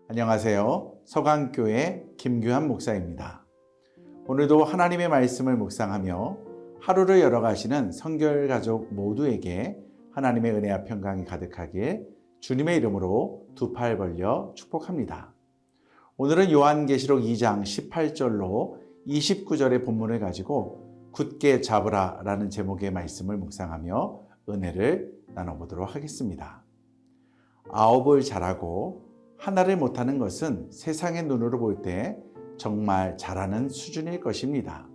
안녕하세요. 서강교회 김규환 목사입니다. 오늘도 하나님의 말씀을 묵상하며 하루를 열어가시는 성결가족 모두에게 하나님의 은혜와 평강이 가득하길 주님의 이름으로 두 팔 벌려 축복합니다. 오늘은 요한계시록 2장 18절로 29절의 본문을 가지고 굳게 잡으라 라는 제목의 말씀을 묵상하며 은혜를 나눠보도록 하겠습니다. 아홉을 잘하고 하나를 못하는 것은 세상의 눈으로 볼 때 정말 잘하는 수준일 것입니다.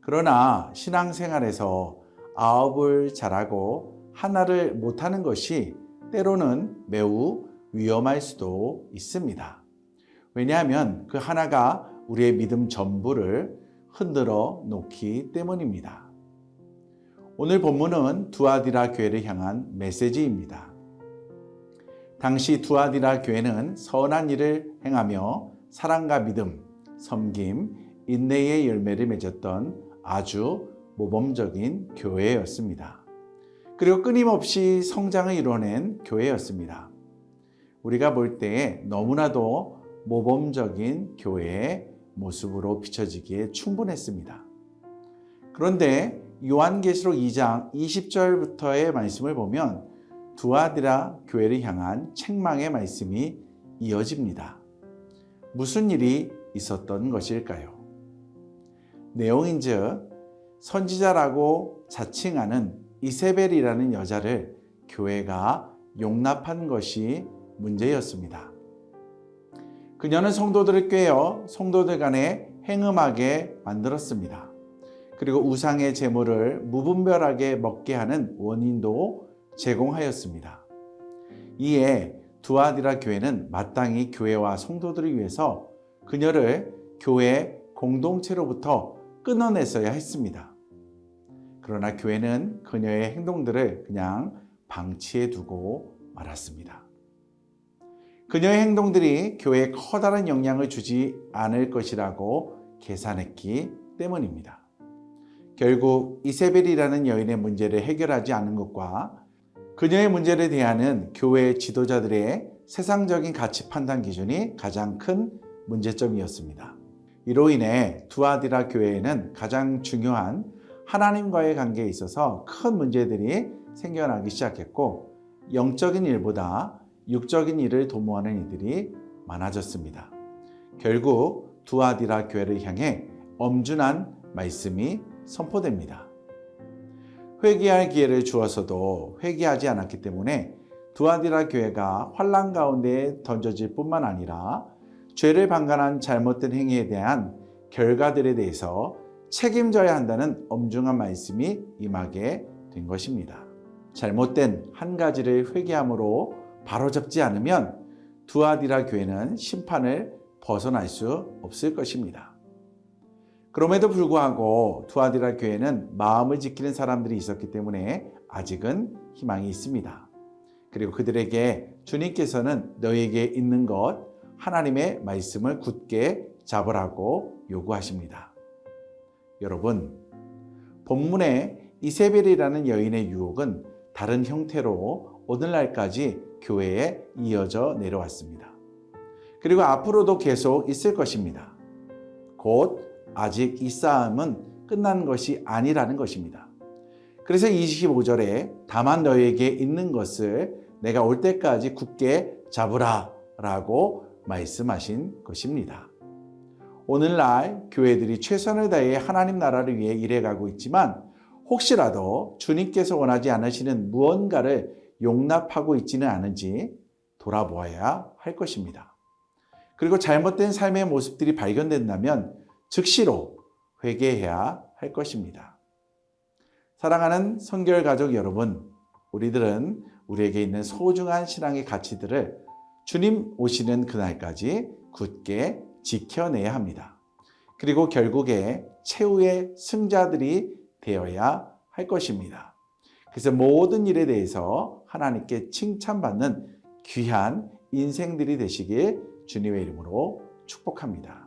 그러나 신앙생활에서 아홉을 잘하고 하나를 못하는 것이 때로는 매우 위험할 수도 있습니다. 왜냐하면 그 하나가 우리의 믿음 전부를 흔들어 놓기 때문입니다. 오늘 본문은 두아디라 교회를 향한 메시지입니다. 당시 두아디라 교회는 선한 일을 행하며 사랑과 믿음, 섬김, 인내의 열매를 맺었던 아주 모범적인 교회였습니다. 그리고 끊임없이 성장을 이뤄낸 교회였습니다. 우리가 볼 때 너무나도 모범적인 교회의 모습으로 비춰지기에 충분했습니다. 그런데 요한계시록 2장 20절부터의 말씀을 보면 두아디라 교회를 향한 책망의 말씀이 이어집니다. 무슨 일이 있었던 것일까요? 내용인즉 선지자라고 자칭하는 이세벨이라는 여자를 교회가 용납한 것이 문제였습니다. 그녀는 성도들을 꾀어 성도들 간에 행음하게 만들었습니다. 그리고 우상의 제물을 무분별하게 먹게 하는 원인도 제공하였습니다. 이에 두아디라 교회는 마땅히 교회와 성도들을 위해서 그녀를 교회 공동체로부터 끊어냈어야 했습니다. 그러나 교회는 그녀의 행동들을 그냥 방치해 두고 말았습니다. 그녀의 행동들이 교회에 커다란 영향을 주지 않을 것이라고 계산했기 때문입니다. 결국 이세벨이라는 여인의 문제를 해결하지 않은 것과 그녀의 문제를 대하는 교회 지도자들의 세상적인 가치 판단 기준이 가장 큰 문제점이었습니다. 이로 인해 두아디라 교회에는 가장 중요한 하나님과의 관계에 있어서 큰 문제들이 생겨나기 시작했고 영적인 일보다 육적인 일을 도모하는 이들이 많아졌습니다. 결국 두아디라 교회를 향해 엄중한 말씀이 선포됩니다. 회개할 기회를 주어서도 회개하지 않았기 때문에 두아디라 교회가 환난 가운데 던져질 뿐만 아니라 죄를 방관한 잘못된 행위에 대한 결과들에 대해서 책임져야 한다는 엄중한 말씀이 임하게 된 것입니다. 잘못된 한 가지를 회개함으로 바로잡지 않으면 두아디라 교회는 심판을 벗어날 수 없을 것입니다. 그럼에도 불구하고 두아디라 교회는 마음을 지키는 사람들이 있었기 때문에 아직은 희망이 있습니다. 그리고 그들에게 주님께서는 너희에게 있는 것 하나님의 말씀을 굳게 잡으라고 요구하십니다. 여러분, 본문의 이세벨이라는 여인의 유혹은 다른 형태로 오늘날까지 교회에 이어져 내려왔습니다. 그리고 앞으로도 계속 있을 것입니다. 곧 아직 이 싸움은 끝난 것이 아니라는 것입니다. 그래서 25절에 다만 너희에게 있는 것을 내가 올 때까지 굳게 잡으라 라고 말씀하신 것입니다. 오늘날 교회들이 최선을 다해 하나님 나라를 위해 일해가고 있지만 혹시라도 주님께서 원하지 않으시는 무언가를 용납하고 있지는 않은지 돌아보아야 할 것입니다. 그리고 잘못된 삶의 모습들이 발견된다면 즉시로 회개해야 할 것입니다. 사랑하는 성결가족 여러분, 우리들은 우리에게 있는 소중한 신앙의 가치들을 주님 오시는 그날까지 굳게 지켜내야 합니다. 그리고 결국에 최후의 승자들이 되어야 할 것입니다. 그래서 모든 일에 대해서 하나님께 칭찬받는 귀한 인생들이 되시길 주님의 이름으로 축복합니다.